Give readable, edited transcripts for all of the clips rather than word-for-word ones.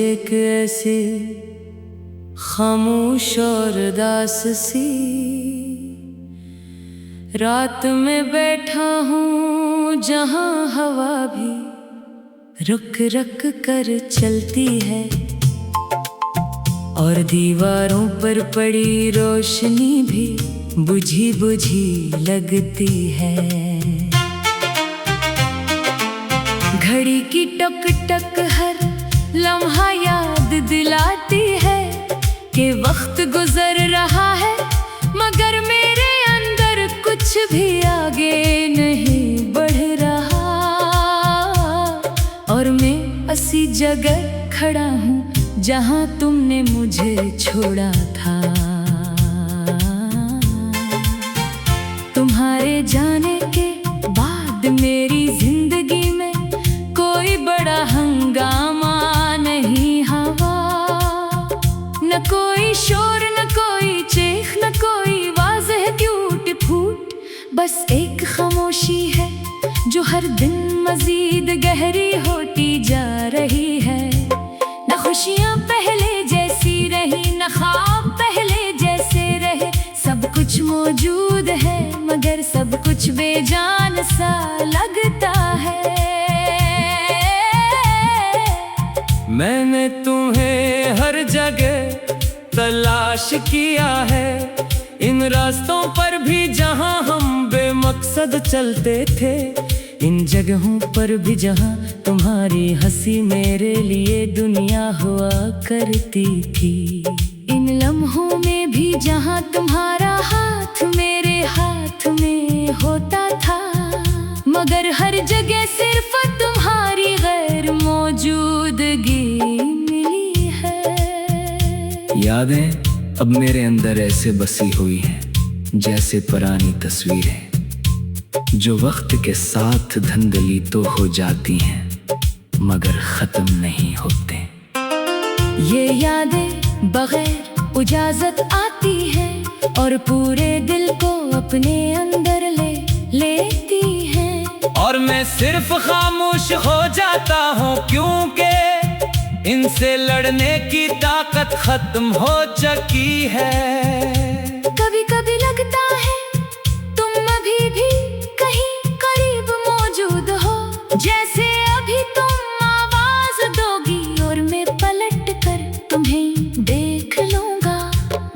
एक ऐसी खामोश और उदास सी रात में बैठा हूँ, जहाँ हवा भी रुक रुक कर चलती है और दीवारों पर पड़ी रोशनी भी बुझी बुझी लगती है। घड़ी की टक टक हर लम्हा याद दिलाती है कि वक्त गुजर रहा है, मगर मेरे अंदर कुछ भी आगे नहीं बढ़ रहा और मैं उसी जगह खड़ा हूँ जहाँ तुमने मुझे छोड़ा था। तुम्हारे जाने के बाद मेरी जिंदगी में कोई बड़ा हंगामा नहीं हवा, न कोई शोर न कोई चीख न कोई वाज़ेह टूट फूट, बस एक खामोशी है जो हर दिन मजीद गहरी होती जा रही है। न खुशियाँ पहले जैसी रही, न ख्वाब पहले जैसे रहे, सब कुछ मौजूद है मगर सब कुछ बेजान सा लगता है। मैंने तुम्हें हर जगह तलाश किया है, इन रास्तों पर भी जहां हम बेमकसद चलते थे, इन जगहों पर भी जहां तुम्हारी हंसी मेरे लिए दुनिया हुआ करती थी, इन लम्हों में भी जहां तुम्हारा हाथ मेरे हाथ में होता था, मगर हर जगह सिर्फ तुम्हारी गैर मौजूदगी मिली है। यादें अब मेरे अंदर ऐसे बसी हुई हैं जैसे पुरानी तस्वीरें जो वक्त के साथ धुंधली तो हो जाती हैं मगर खत्म नहीं होते। ये यादें बगैर इजाजत आती हैं और पूरे दिल को अपने अंदर ले लेती हैं, और मैं सिर्फ खामोश हो जाता हूँ क्योंकि इनसे लड़ने की ताकत खत्म हो चुकी है। कभी कभी लगता है तुम अभी भी कहीं करीब मौजूद हो, जैसे अभी तुम आवाज दोगी और मैं पलट कर तुम्हें देख लूंगा,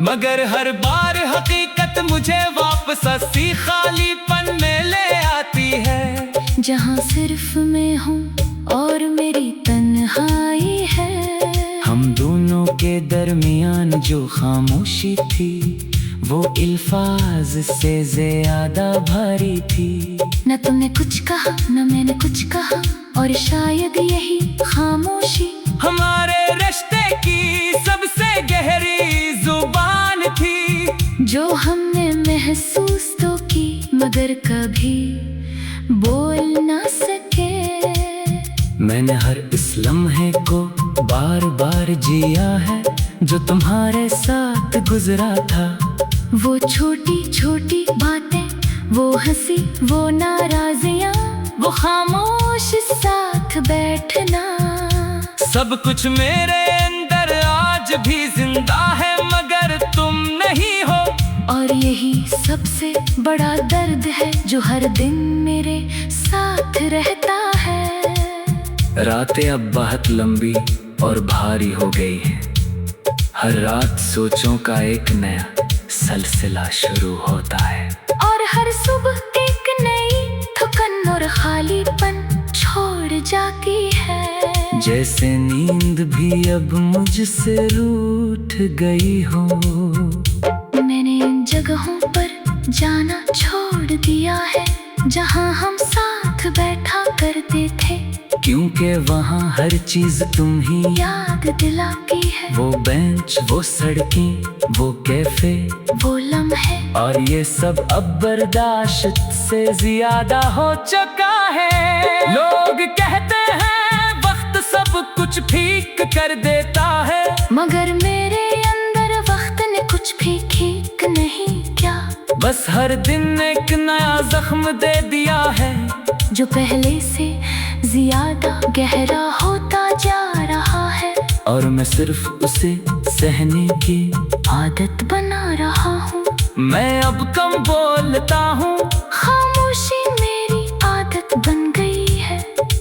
मगर हर बार हकीकत मुझे वापस उसी खालीपन में ले आती है, जहाँ सिर्फ मैं हूँ और मेरी तन्हाई है। हम दोनों के दरमियान जो खामोशी थी वो अल्फाज से ज्यादा भारी थी। न तुमने कुछ कहा न मैंने कुछ कहा और शायद यही खामोशी हमारे रिश्ते की सबसे गहरी जुबान थी, जो हमने महसूस तो की मगर कभी बोल ना सके। मैंने हर इस लम्हे को बार बार जिया है जो तुम्हारे साथ गुजरा था, वो छोटी छोटी बातें, वो हंसी, वो नाराजियां, वो खामोश साथ बैठना, सब कुछ मेरे अंदर आज भी जिंदा है मगर तुम नहीं हो, और यही सबसे बड़ा दर्द है जो हर दिन मेरे साथ रहता है। रातें अब बहुत लंबी और भारी हो गई है, हर रात सोचों का एक नया सिलसिला शुरू होता है, और हर सुबह एक नई थकन और खालीपन छोड़ जाती है, जैसे नींद भी अब मुझसे रूठ गई हो। मैंने इन जगहों पर जाना छोड़ दिया है जहाँ हम साथ बैठा करते थे, क्योंकि वहाँ हर चीज तुम ही याद दिलाती है, वो बेंच, वो सड़कें, वो कैफे, वो लम्हे, और ये सब अब बर्दाश्त से ज्यादा हो चुका है। लोग कहते हैं वक्त सब कुछ ठीक कर देता है, मगर मेरे अंदर वक्त ने कुछ भी ठीक नहीं किया, बस हर दिन एक नया जख्म दे दिया है, जो पहले से ज्यादा गहरा होता जा रहा है। और मैं सिर्फ उसे सहने की आदत बना रहा हूँ। मैं अब कम बोलता हूँ, खामोशी मेरी आदत बन गई है।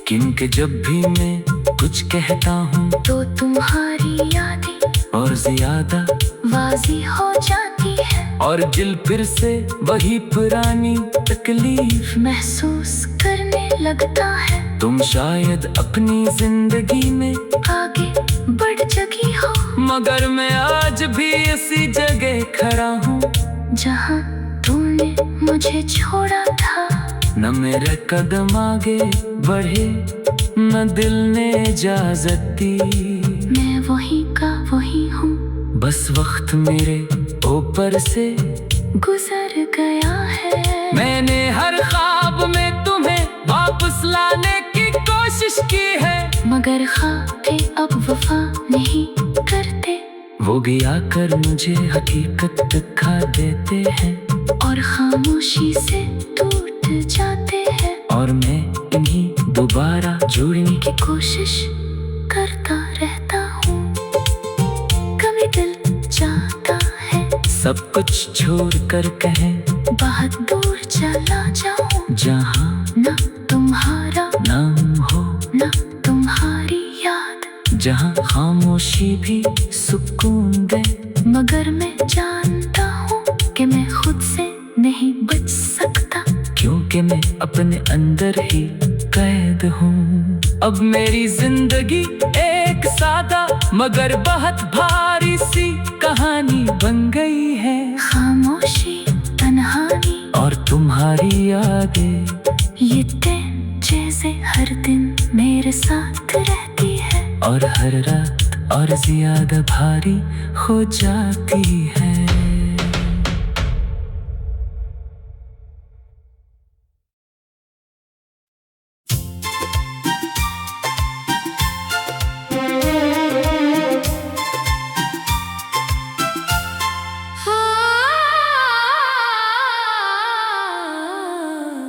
क्योंकि जब भी मैं कुछ कहता हूँ तो तुम्हारी यादें और ज्यादा वाजी हो जाती है। और दिल फिर से वही पुरानी तकलीफ महसूस करने लगता है। तुम शायद अपनी जिंदगी में आगे बढ़ चुकी हो, मगर मैं आज भी इसी जगह खड़ा हूँ जहाँ तूने मुझे छोड़ा था। न मेरे कदम आगे बढ़े, न दिल ने इजाजत दी। मैं वही का वही हूँ, बस वक्त मेरे ऊपर से गुजर गया है। मैंने हर ख्वाब में तुम्हें वापस लाने की कोशिश की है, मगर ख्वाबे अब वफा नहीं करते। वो गिया कर मुझे हकीकत दिखा देते हैं और खामोशी से टूट जाते हैं। और मैं इन्हीं दोबारा जुड़ने की कोशिश करता रहता हूँ। कभी दिल चाहता है सब कुछ छोड़ कर कहें बहुत दूर चला जाऊं, जहाँ न तुम्हारा नाम हो न तुम्हारी याद, जहाँ खामोशी भी सुकून दे। मगर मैं जानता हूँ कि मैं खुद से नहीं बच सकता, क्योंकि मैं अपने अंदर ही कैद हूँ। अब मेरी जिंदगी एक सादा मगर बहुत भारी सी कहानी बन गई है। खामोशी, तन्हाई और तुम्हारी यादें, ये जैसे हर दिन मेरे साथ रहती है। और हर रात और ज्यादा भारी हो जाती है।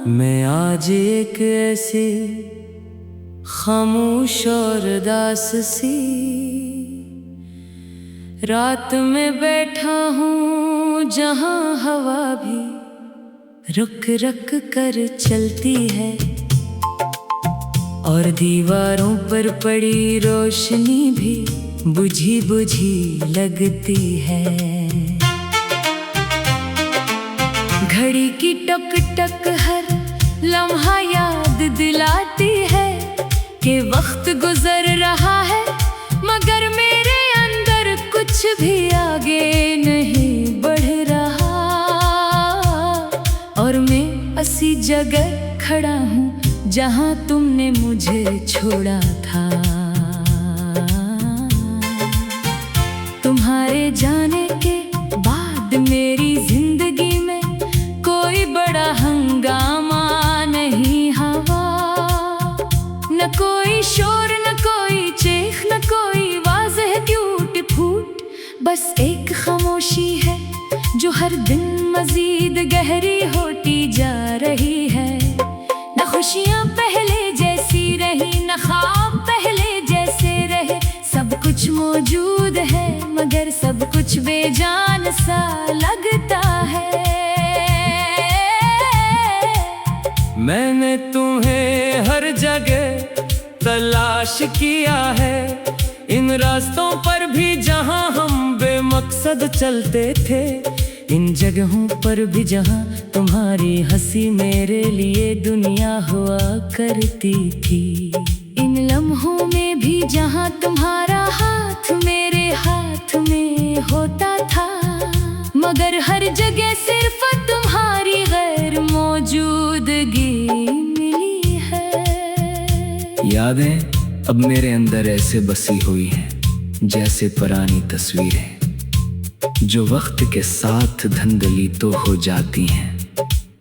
मैं आज एक ऐसी खामोश और दास सी रात में बैठा हूँ, जहाँ हवा भी रुक रुक कर चलती है और दीवारों पर पड़ी रोशनी भी बुझी बुझी लगती है। घड़ी की टक टक हर लम्हा याद दिलाती है कि वक्त गुजर रहा है, मगर मेरे अंदर कुछ भी आगे नहीं बढ़ रहा। और मैं ऐसी जगह खड़ा हूँ जहाँ तुमने मुझे छोड़ा था। तुम्हारे जाने के बाद मेरी जिंदगी में कोई बड़ा हंगामा नहीं हवा, न कोई शोर न कोई चीख न कोई वाज़ेह टूट फूट, बस एक खामोशी है जो हर दिन मजीद गहरी होती जा रही है। न खुशियाँ पहले जैसी रही न ख्वाब पहले जैसे रहे, सब कुछ मौजूद है मगर सब कुछ बेजान सा लगता है। मैंने तुम्हें हर जगह तलाश किया है, इन रास्तों पर भी जहाँ हम बेमकसद चलते थे, इन जगहों पर भी जहाँ तुम्हारी हंसी मेरे लिए दुनिया हुआ करती थी, इन लम्हों में भी जहाँ तुम्हारा हाथ मेरे हाथ में होता था, मगर हर जगह सिर्फ तुम्हारी गैर मौजूदगी मिली है। यादें अब मेरे अंदर ऐसे बसी हुई हैं जैसे पुरानी तस्वीरें, जो वक्त के साथ धुंधली तो हो जाती हैं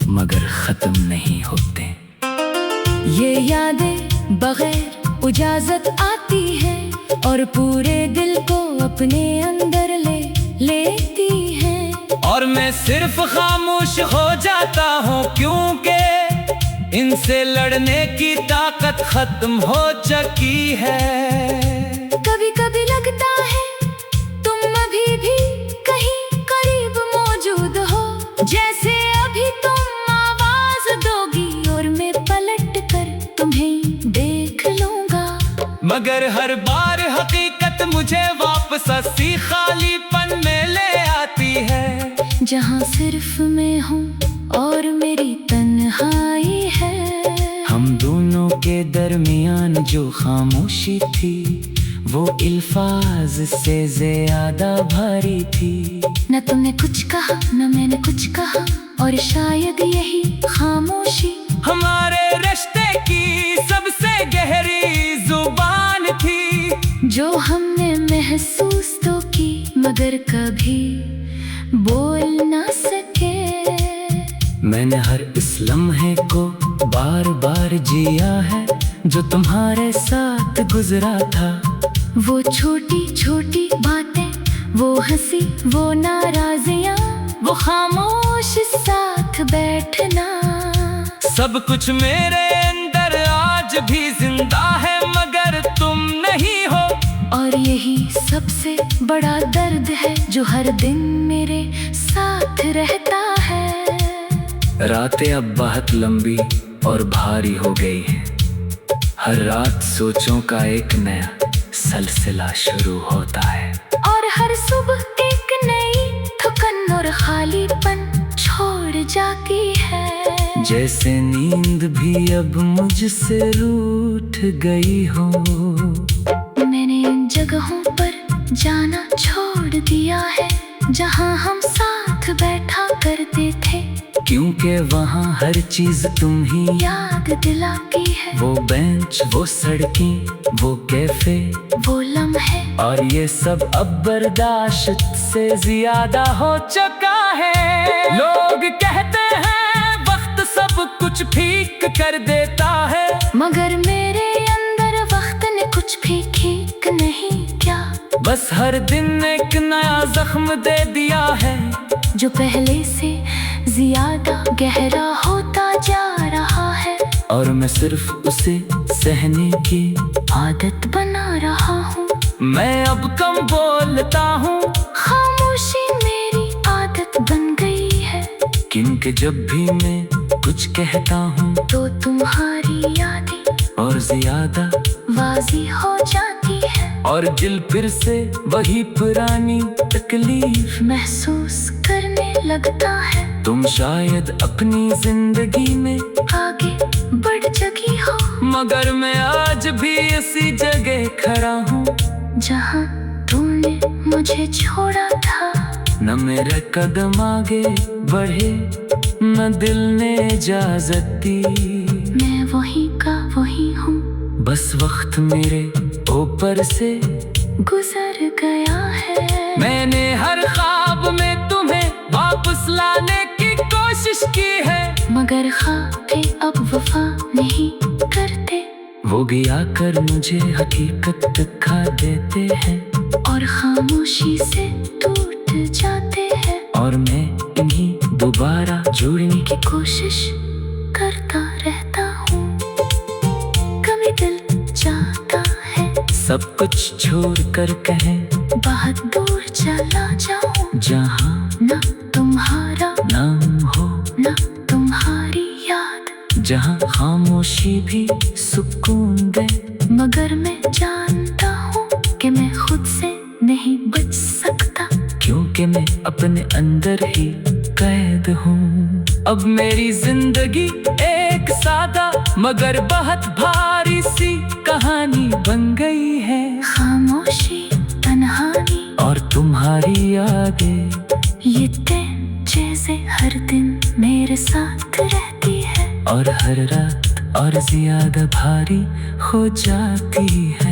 मगर खत्म नहीं होते। ये यादें बगैर इजाजत आती हैं और पूरे दिल को अपने अंदर ले लेती हैं। और मैं सिर्फ खामोश हो जाता हूँ क्योंकि इनसे लड़ने की ताकत खत्म हो चुकी है। कभी कभी लगता मगर हर बार हकीकत मुझे वापस हंसी खालीपन में ले आती है। जहाँ सिर्फ मैं हूँ और मेरी तन्हाई है। हम दोनों के दरमियान जो खामोशी थी वो अल्फाज से ज्यादा भारी थी। न तुमने कुछ कहा न मैंने कुछ कहा, और शायद यही खामोशी हमारे रिश्ते की सबसे गहरी जुबान थी। जो हमने महसूस तो की मगर कभी बोल ना सके। मैंने हर इस लम्हे को बार बार जिया है जो तुम्हारे साथ गुजरा था। वो छोटी छोटी बातें, वो हंसी, वो नाराजियां, वो खामोश साथ बैठना, सब कुछ मेरे अंदर आज भी जिंदा है मगर तुम नहीं हो। और यही सबसे बड़ा दर्द है जो हर दिन मेरे साथ रहता है। रातें अब बहुत लंबी और भारी हो गई हैं। हर रात सोचों का एक नया सिलसिला शुरू होता है, और हर सुबह एक नई थकन और खालीपन छोड़ जाती है। जैसे नींद भी अब मुझसे रूठ गई हो। मैंने इन जगहों पर जाना छोड़ दिया है जहाँ हम साथ बैठा करते थे, क्योंकि वहाँ हर चीज तुम ही याद दिलाती है। वो बेंच, वो सड़कें, वो कैफे, वो लम्हे, और ये सब अब बर्दाश्त से ज्यादा हो चुका है। लोग कहते हैं वक्त सब कुछ ठीक कर देता है, मगर मेरे अंदर वक्त ने कुछ भी ठीक नहीं किया। बस हर दिन एक नया जख्म दे दिया है जो पहले से ज्यादा गहरा होता जा रहा है। और मैं सिर्फ उसे सहने की आदत बना रहा हूँ। मैं अब कम बोलता हूँ, खामोशी मेरी आदत बन गई है। क्योंकि जब भी मैं कुछ कहता हूँ तो तुम्हारी यादें और ज्यादा वाजी हो जाती है, और दिल फिर से वही पुरानी तकलीफ महसूस करने लगता है। तुम शायद अपनी जिंदगी में आगे बढ़ चुकी हो, मगर मैं आज भी इसी जगह खड़ा हूँ जहाँ तूने मुझे छोड़ा था। न मेरे कदम आगे बढ़े न दिल ने इजाजत दी। मैं वही का वही हूँ, बस वक्त मेरे ऊपर से गुजर गया है। मैंने हर ख्वाब में तुम्हें वापस लाने की कोशिश की है, मगर ख्वाबे अब वफा नहीं करते। वो भी आकर मुझे हकीकत दिखा देते हैं, और खामोशी से टूट जाते हैं। और मैं इन्हीं दोबारा जुड़ने की कोशिश करता रहता हूँ। कभी दिल चाहता है सब कुछ छोड़ कर कहें बहुत दूर चला जाऊं, जहाँ न तुम्हारा नाम हो न तुम्हारी याद, जहाँ खामोशी भी सुकून दे। मगर मैं जानता हूँ कि मैं खुद से नहीं बच सकता, क्योंकि मैं अपने अंदर ही कैद हूँ। अब मेरी जिंदगी एक सादा मगर बहुत भारी सी कहानी बन गई है। खामोशी, तन्हाई और तुम्हारी यादें, ये जैसे हर दिन मेरे साथ रहती है, और हर रात और ज्यादा भारी हो जाती है।